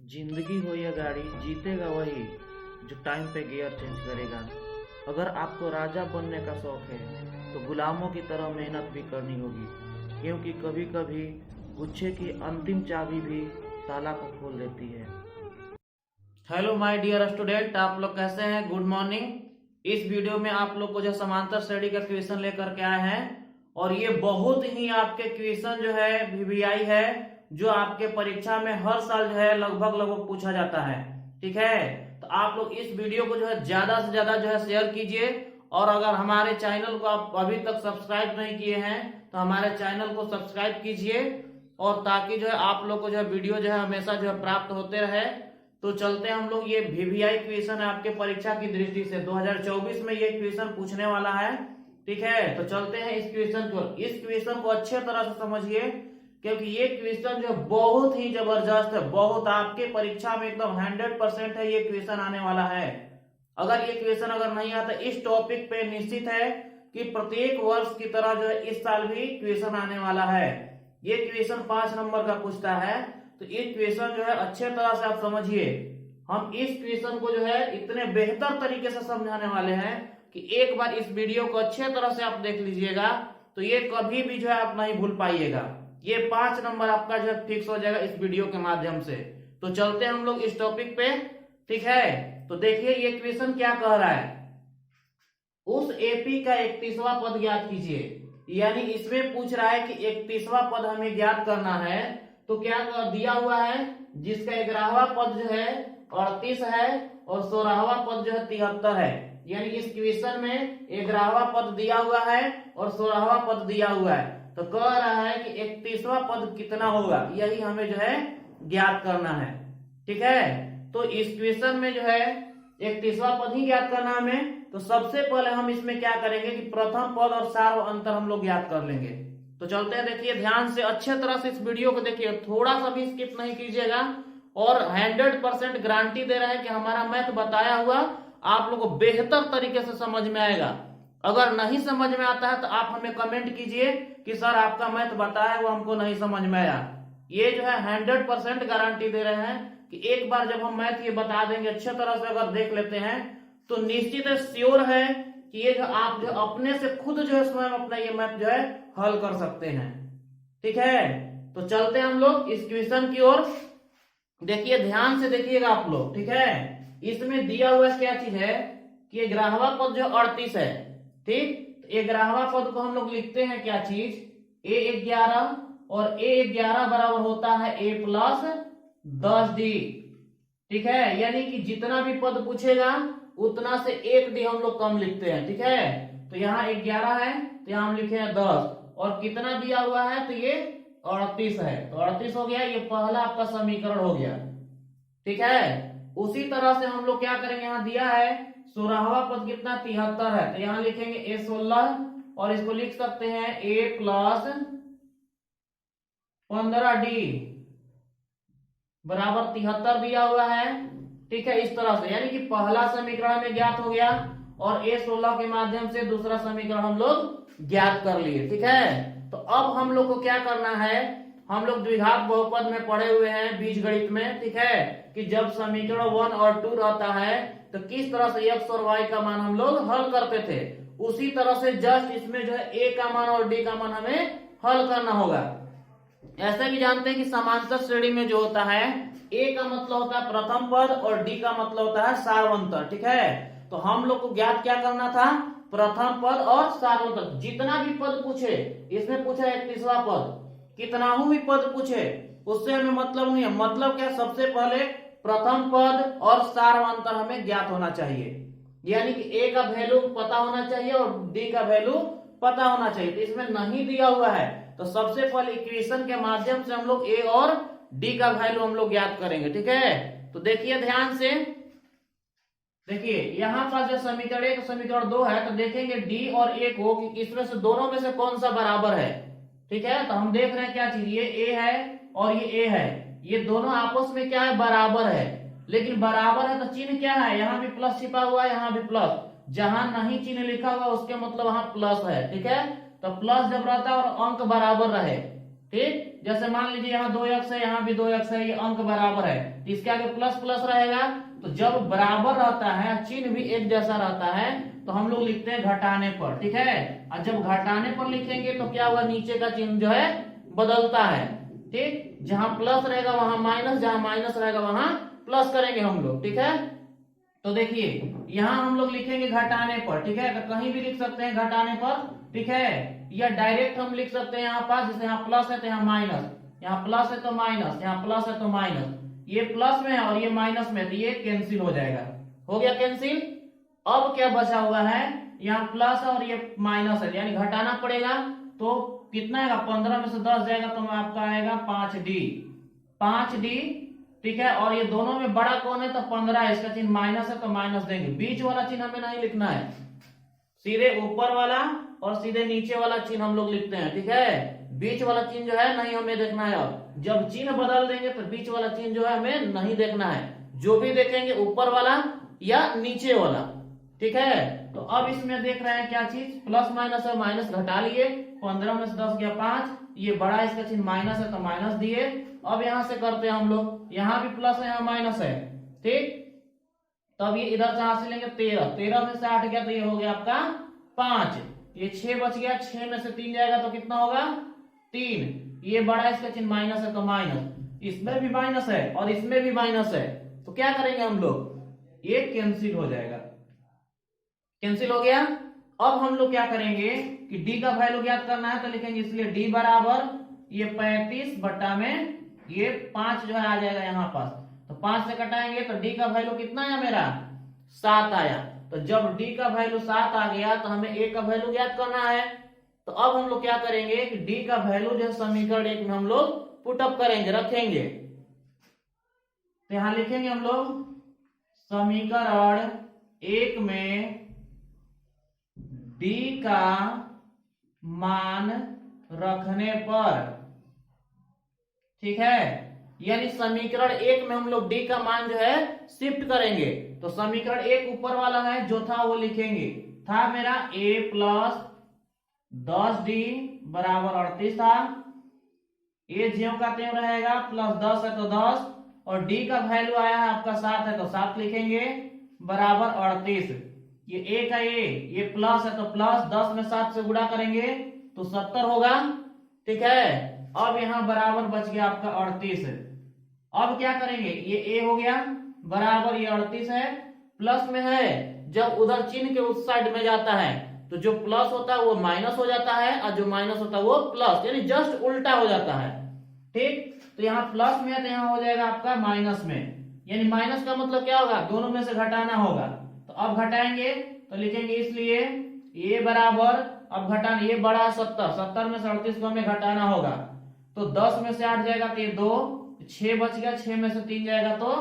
जिंदगी हो या गाड़ी, जीतेगा वही जो टाइम पे गियर चेंज करेगा। अगर आपको राजा बनने का शौक है तो गुलामों की तरह मेहनत भी करनी होगी, क्योंकि कभी कभी गुच्छे की अंतिम चाबी भी ताला को खोल देती है। हेलो माय डियर स्टूडेंट, आप लोग कैसे हैं? Good morning. इस वीडियो में आप लोग को जो समांतर श्रेणी का क्वेश्चन लेकर के आए हैं, और ये बहुत ही आपके क्वेश्चन जो है वीवीआई है, जो आपके परीक्षा में हर साल जो है लगभग पूछा जाता है। ठीक है, तो आप लोग इस वीडियो को जो है ज्यादा से ज्यादा जो है शेयर कीजिए, और अगर हमारे चैनल को आप अभी तक सब्सक्राइब नहीं किए हैं तो हमारे चैनल को सब्सक्राइब कीजिए, और ताकि जो है आप लोग को जो है वीडियो जो है हमेशा जो है प्राप्त होते रहे। तो चलते हैं हम लोग, ये वीवीआई क्वेश्चन है आपके परीक्षा की दृष्टि से 2024 में ये क्वेश्चन पूछने वाला है। ठीक है, तो चलते हैं इस क्वेश्चन को। इस क्वेश्चन को अच्छे तरह से समझिए, क्योंकि ये क्वेश्चन जो बहुत ही जबरदस्त है, बहुत आपके परीक्षा में एकदम 100% है ये क्वेश्चन आने वाला है। अगर ये क्वेश्चन अगर नहीं आता इस टॉपिक पे, निश्चित है कि प्रत्येक वर्ष की तरह जो है इस साल भी क्वेश्चन आने वाला है। ये क्वेश्चन 5 नंबर का पूछता है, तो ये क्वेश्चन जो है अच्छे तरह से आप समझिए। हम इस क्वेश्चन को जो है इतने बेहतर तरीके से समझाने वाले हैं कि एक बार इस वीडियो को अच्छे तरह से आप देख लीजिएगा, तो ये कभी भी जो है आप नहीं भूल पाइएगा। ये 5 नंबर आपका जो है फिक्स हो जाएगा इस वीडियो के माध्यम से। तो चलते हैं हम लोग इस टॉपिक पे। ठीक है, तो देखिए ये क्वेश्चन क्या कह रहा है। उस एपी का 31वां पद ज्ञात कीजिए, यानी इसमें पूछ रहा है कि 31वां पद हमें ज्ञात करना है। तो क्या दिया हुआ है, जिसका 11वां पद जो है 38 है और 16वां पद जो है 73 है। यानी इस क्वेश्चन में 11वां पद दिया हुआ है और 16वां पद दिया हुआ है। तो कह रहा है कि 31वां पद कितना होगा, यही हमें जो है ज्ञात करना है। ठीक है, तो इस क्वेश्चन में जो है 31वां पद ही ज्ञात करना हमें। तो सबसे पहले हम इसमें क्या करेंगे कि प्रथम पद और सार अंतर हम लोग ज्ञात कर लेंगे। तो चलते हैं, देखिए ध्यान से अच्छे तरह से इस वीडियो को देखिए, थोड़ा सा भी स्किप नहीं कीजिएगा। और 100% गारंटी दे रहे हैं कि हमारा मैथ बताया हुआ आप लोगों को बेहतर तरीके से समझ में आएगा। अगर नहीं समझ में आता है तो आप हमें कमेंट कीजिए कि सर आपका मैथ बताया हुआ हमको नहीं समझ में आया। ये जो है 100% गारंटी दे रहे हैं कि एक बार जब हम मैथ ये बता देंगे अच्छे तरह से अगर देख लेते हैं, तो निश्चित है, श्योर है कि ये जो आप जो अपने से खुद जो है स्वयं अपना ये मैथ जो है हल कर सकते हैं। ठीक है, तो चलते हैं हम लोग इस क्वेश्चन की ओर। देखिए ध्यान से देखिएगा आप लोग। ठीक है, इसमें दिया हुआ क्या चीज है कि 11वां पद जो 38 है। ठीक, 11वां पद को हम लोग लिखते हैं क्या चीज, A11, और A11 बराबर होता है A प्लस 10D। ठीक है, यानी कि जितना भी पद पूछेगा उतना से 1D हम लोग कम लिखते हैं। ठीक है, तो यहाँ 11 है तो यहाँ हम लिखे हैं 10, और कितना दिया हुआ है तो ये 38 है, तो 38 हो गया। ये पहला आपका समीकरण हो गया। ठीक है, उसी तरह से हम लोग क्या करेंगे, यहाँ दिया है 16वां पद कितना 73 है, तो यहाँ लिखेंगे A16, और इसको लिख सकते हैं A प्लस 15D बराबर 73 दिया हुआ है। ठीक है, इस तरह से, यानी कि पहला समीकरण में ज्ञात हो गया, और A16 के माध्यम से दूसरा समीकरण हम लोग ज्ञात कर लिए। ठीक है, तो अब हम लोग को क्या करना है, हम लोग द्विघात बहुपद में पढ़े हुए हैं बीज गणित में। ठीक है, कि जब समीकरण 1 और 2 रहता है तो किस तरह से x और y का मान हम लोग हल करते थे, उसी तरह से जस्ट इसमें जो है a का मान और d का मान हमें हल करना होगा। ऐसे भी जानते हैं कि समांतर श्रेणी में जो होता है a का मतलब होता है प्रथम पद और d का मतलब होता है सार्वंतर। ठीक है, तो हम लोग को ज्ञात क्या करना था, प्रथम पद और सार्वंतर। जितना भी पद पूछे, इसमें पूछा 31वां पद, कितना भी पद पूछे उससे हमें मतलब नहीं है। मतलब क्या, सबसे पहले प्रथम पद और सार्वंतर हमें ज्ञात होना चाहिए, यानी कि a का वैल्यू पता होना चाहिए और d का वैल्यू पता होना चाहिए। तो इसमें नहीं दिया हुआ है, तो सबसे पहले इक्वेशन के माध्यम से हम लोग a और d का वैल्यू हम लोग ज्ञात करेंगे। ठीक है, तो देखिए ध्यान से, देखिए यहाँ पर जो समीकरण 1 समीकरण 2 है, तो देखेंगे d और a को कि इसमें से दोनों में से कौन सा बराबर है। ठीक है, तो हम देख रहे हैं क्या चीज, ये a है और ये a है, ये दोनों आपस में क्या है, बराबर है। लेकिन बराबर है तो चिन्ह क्या है, यहाँ भी प्लस छिपा हुआ है, यहाँ भी प्लस, जहां नहीं चिन्ह लिखा हुआ उसके मतलब वहां प्लस है। ठीक है, तो प्लस जब रहता है और अंक बराबर रहे, ठीक, जैसे मान लीजिए यहाँ 2x है, यहाँ भी 2x है, ये अंक बराबर है, तो इसके आगे प्लस प्लस रहेगा। तो जब बराबर रहता है, चिन्ह भी एक जैसा रहता है, तो हम लोग लिखते हैं घटाने पर, ठीक है। और जब घटाने पर लिखेंगे तो क्या हुआ, नीचे का चिन्ह जो है बदलता है, ठीक। जहां प्लस रहेगा वहां माइनस, जहां माइनस रहेगा वहां प्लस करेंगे हम लोग, ठीक है। तो देखिए यहां हम लोग लिखेंगे घटाने पर, ठीक है। कहीं भी लिख सकते हैं घटाने पर, ठीक है, या डायरेक्ट हम लिख सकते हैं यहाँ पास, जैसे यहाँ प्लस है तो यहाँ माइनस, यहाँ प्लस है तो माइनस, यहाँ प्लस है तो माइनस, ये प्लस में है और ये माइनस में, तो ये कैंसिल हो जाएगा, हो गया कैंसिल। अब क्या बचा हुआ है, यहाँ प्लस है और ये माइनस है, यानी घटाना पड़ेगा। तो कितना आएगा, 15 में से 10 जाएगा तो आपका आएगा 5d, 5d, ठीक है। और ये दोनों में बड़ा कौन है, तो 15 है, इसका चिन्ह माइनस है तो माइनस देंगे। बीच वाला चिन्ह हमें नहीं लिखना है, सीधे ऊपर वाला और सीधे नीचे वाला चिन्ह हम लोग लिखते हैं, ठीक है। बीच वाला चिन्ह जो है नहीं हमें देखना है। अब जब चिन्ह बदल देंगे तो बीच वाला चिन्ह जो है हमें नहीं देखना है, जो भी देखेंगे ऊपर वाला या नीचे वाला, ठीक है। तो अब इसमें देख रहे हैं क्या चीज, प्लस माइनस है, माइनस घटा लिए, 15 में से 10 गया 5, ये बड़ा इसका चिन्ह माइनस है तो माइनस दिए। अब यहां से करते हैं हम लोग, यहां भी प्लस है, यहाँ माइनस है, ठीक। तब ये इधर से यहां से लेंगे 13, 13 में से 8 गया तो ये हो गया आपका 5, ये 6 बच गया, 6 में से 3 जाएगा तो कितना होगा 3, ये बड़ा इसका चिन्ह माइनस है तो माइनस, इसमें भी माइनस है और इसमें भी माइनस है, तो क्या करेंगे हम लोग, ये कैंसिल हो जाएगा, कैंसिल हो गया। अब हम लोग क्या करेंगे कि डी का वैल्यू ज्ञात करना है, तो लिखेंगे इसलिए डी बराबर ये 35 बट्टा में ये 5 जो है आ जाएगा यहाँ पास, तो 5 से कटाएंगे तो डी का वैल्यू कितना आया मेरा 7 आया। तो जब डी का वैल्यू 7 आ गया तो हमें ए का वैल्यू ज्ञात करना है। तो अब हम लोग क्या करेंगे कि डी का वैल्यू जो है समीकरण 1 में हम लोग पुटअप करेंगे, रखेंगे। तो यहां लिखेंगे हम लोग समीकरण 1 में डी का मान रखने पर, ठीक है, यानी समीकरण 1 में हम लोग डी का मान जो है शिफ्ट करेंगे। तो समीकरण 1 ऊपर वाला है जो था वो लिखेंगे, था मेरा a प्लस 10d बराबर 38 था, ए ज्यों का त्यों रहेगा, प्लस 10 है तो 10, और डी का वैल्यू आया है आपका 7 है तो 7 लिखेंगे बराबर 38। ये ए का ये प्लस है तो प्लस, 10 में 7 से गुणा करेंगे तो 70 होगा, ठीक है। अब यहां बराबर बच गया आपका 38। अब क्या करेंगे, ये ए हो गया बराबर ये 38 है, प्लस में है, जब उधर चिन्ह के उस साइड में जाता है तो जो प्लस होता है वो माइनस हो जाता है और जो माइनस होता है वो प्लस, यानी जस्ट उल्टा हो जाता है, ठीक। तो यहाँ प्लस में है तो यहाँ हो जाएगा आपका माइनस में, यानी माइनस का मतलब क्या होगा, दोनों में से घटाना होगा। तो अब घटाएंगे तो लिखेंगे इसलिए ये बराबर, अब घटाना, ये बड़ा 70, 70 में से 38 को हमें घटाना होगा, तो 10 में से 8 जाएगा तो ये 2, 6 बच गया, 6 में से 3 जाएगा तो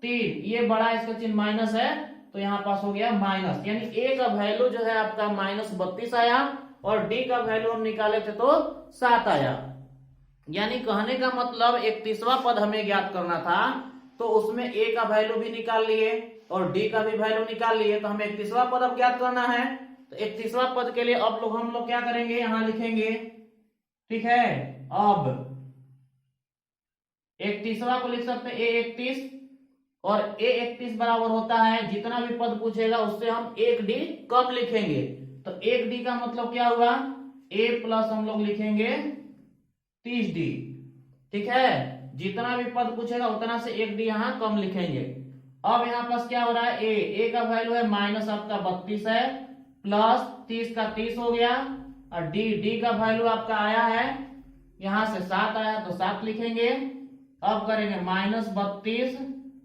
3, ये बड़ा इसका चिन्ह माइनस है तो यहाँ पास हो गया माइनस, यानी ए का वैल्यू जो है आपका -32 आया और डी का वैल्यू हम निकाले थे तो 7 आया। यानी कहने का मतलब 31वां पद हमें ज्ञात करना था, तो उसमें ए का वैल्यू भी निकाल लिए और डी का भी वैल्यू निकाल लिए, तो हमें 31वां पद अब ज्ञात करना है। तो 31वां पद के लिए अब हम लोग क्या करेंगे, यहां लिखेंगे, ठीक है। अब 31वां को लिख सकते हैं ए 31, और ए 31 बराबर होता है जितना भी पद पूछेगा उससे हम 1d कम लिखेंगे। तो 1d का मतलब क्या हुआ, a प्लस हम लोग लिखेंगे 30d, ठीक है। जितना भी पद पूछेगा उतना से 1d यहाँ कम लिखेंगे। अब यहाँ पास क्या हो रहा है, ए का वैल्यू है माइनस आपका 32 है, प्लस 30 का 30 हो गया, और डी का वैल्यू आपका आया है यहां से 7 आया तो 7 लिखेंगे। अब करेंगे -32,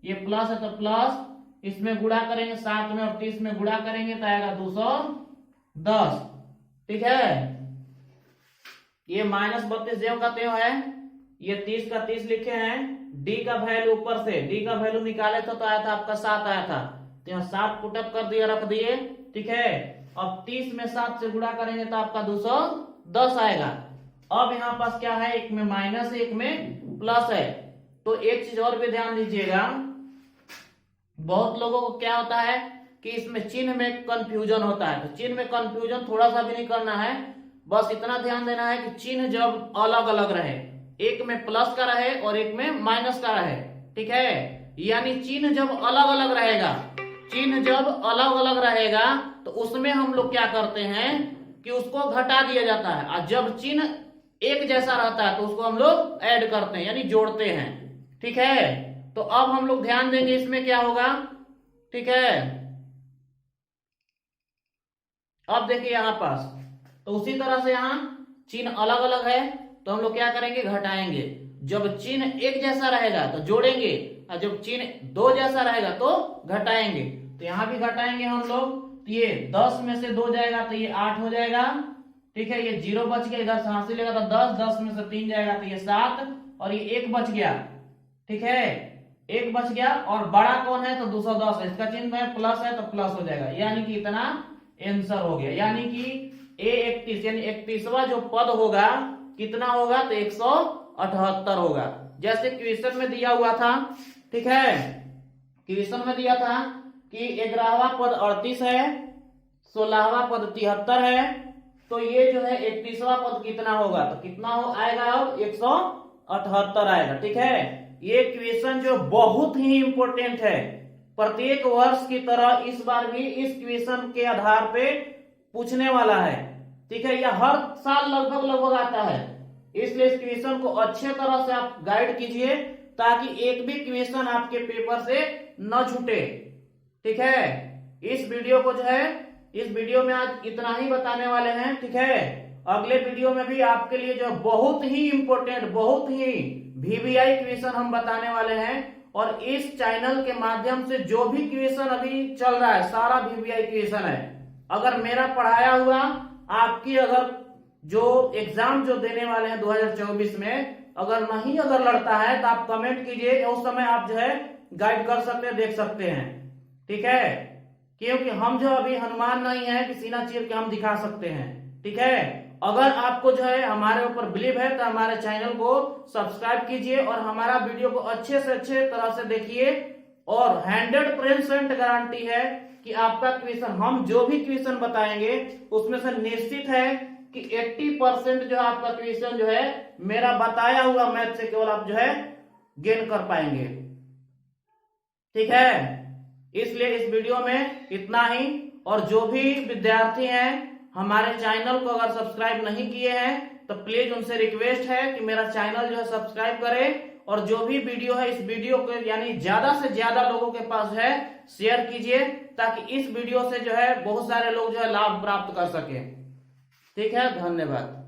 ये प्लस है तो प्लस, इसमें गुणा करेंगे 7 में और 30 में गुणा करेंगे तो आएगा 210, ठीक है। ये -32 ज्यों का त्यों है, ये 30 का 30 लिखे हैं, डी का वैल्यू ऊपर से, डी का वैल्यू निकाले तो आया था आपका 7 आया था, तो यहाँ 7 पुटअप कर दिया, रख दिए, ठीक है। अब 30 में 7 से गुणा करेंगे तो आपका 210 आएगा। अब यहाँ पास क्या है, एक में माइनस है एक में प्लस है। तो एक चीज और भी ध्यान दीजिएगा, बहुत लोगों को क्या होता है कि इसमें चिन्ह में कंफ्यूजन होता है, तो चिन्ह में कंफ्यूजन थोड़ा सा भी नहीं करना है, बस इतना ध्यान देना है कि चिन्ह जब अलग अलग रहे, एक में प्लस का रहे और एक में माइनस का रहे, ठीक है। यानी चिन्ह जब अलग अलग रहेगा, चिन्ह जब अलग अलग रहेगा तो उसमें हम लोग क्या करते हैं कि उसको घटा दिया जाता है, और जब चिन्ह एक जैसा रहता है तो उसको हम लोग ऐड करते हैं यानी जोड़ते हैं, ठीक है। तो अब हम लोग ध्यान देंगे इसमें क्या होगा, ठीक है। अब देखिए यहां पास तो उसी तरह से यहां चिन्ह अलग अलग है तो हम लोग क्या करेंगे, घटाएंगे। जब चिन्ह एक जैसा रहेगा तो जोड़ेंगे, और जब चिन्ह दो जैसा रहेगा तो घटाएंगे। तो यहां भी घटाएंगे हम लोग, तो ये 10 में से 2 जाएगा तो ये 8 हो जाएगा, ठीक है। ये 0 बच गया, इधर से हासिल लेगा तो 10, 10 में से 3 जाएगा तो ये 7, और ये 1 बच गया, ठीक है। 1 बच गया, और बड़ा कौन है तो 210 है, इसका चिन्ह है प्लस है तो प्लस हो जाएगा, यानी कि इतना आंसर हो गया। यानी कि A31 यानी 31वां जो पद होगा कितना होगा तो 178 होगा, जैसे क्वेश्चन में दिया हुआ था, ठीक है। क्वेश्चन में दिया था कि 11वां पद 38 है, 16वां पद 73 है, तो ये जो है 31वां पद कितना होगा तो कितना हो आएगा, अब 178 आएगा, ठीक है। ये क्वेश्चन जो बहुत ही इंपॉर्टेंट है, प्रत्येक वर्ष की तरह इस बार भी इस क्वेश्चन के आधार पे पूछने वाला है, ठीक है। यह हर साल लगभग आता है, इसलिए इस क्वेश्चन को अच्छे तरह से आप गाइड कीजिए ताकि एक भी क्वेश्चन आपके पेपर से न छूटे, ठीक है। इस वीडियो को जो है, इस वीडियो में आज इतना ही बताने वाले हैं, ठीक है। अगले वीडियो में भी आपके लिए जो बहुत ही इंपॉर्टेंट, बहुत ही VVI क्वेश्चन हम बताने वाले हैं, और इस चैनल के माध्यम से जो भी क्वेश्चन अभी चल रहा है सारा VVI क्वेश्चन है। अगर मेरा पढ़ाया हुआ आपकी अगर जो एग्जाम जो देने वाले हैं 2024 में अगर नहीं लड़ता है तो आप कमेंट कीजिए, उस समय आप जो है गाइड कर सकते हैं, देख सकते हैं, ठीक है। क्योंकि हम जो अभी हनुमान नहीं है कि सीना चीर के हम दिखा सकते हैं, ठीक है। अगर आपको जो है हमारे ऊपर बिलीव है तो हमारे चैनल को सब्सक्राइब कीजिए और हमारा वीडियो को अच्छे से अच्छे तरह से देखिए, और 100% गारंटी है कि आपका क्वेश्चन, हम जो भी क्वेश्चन बताएंगे उसमें से निश्चित है कि 80% जो आपका क्वेश्चन जो है मेरा बताया हुआ मैथ से केवल आप जो है गेन कर पाएंगे, ठीक है। इसलिए इस वीडियो में इतना ही, और जो भी विद्यार्थी हैं हमारे चैनल को अगर सब्सक्राइब नहीं किए हैं तो प्लीज उनसे रिक्वेस्ट है कि मेरा चैनल जो है सब्सक्राइब करें, और जो भी वीडियो है इस वीडियो को यानी ज्यादा से ज्यादा लोगों के पास जो है शेयर कीजिए, ताकि इस वीडियो से जो है बहुत सारे लोग जो है लाभ प्राप्त कर सके, ठीक है। धन्यवाद।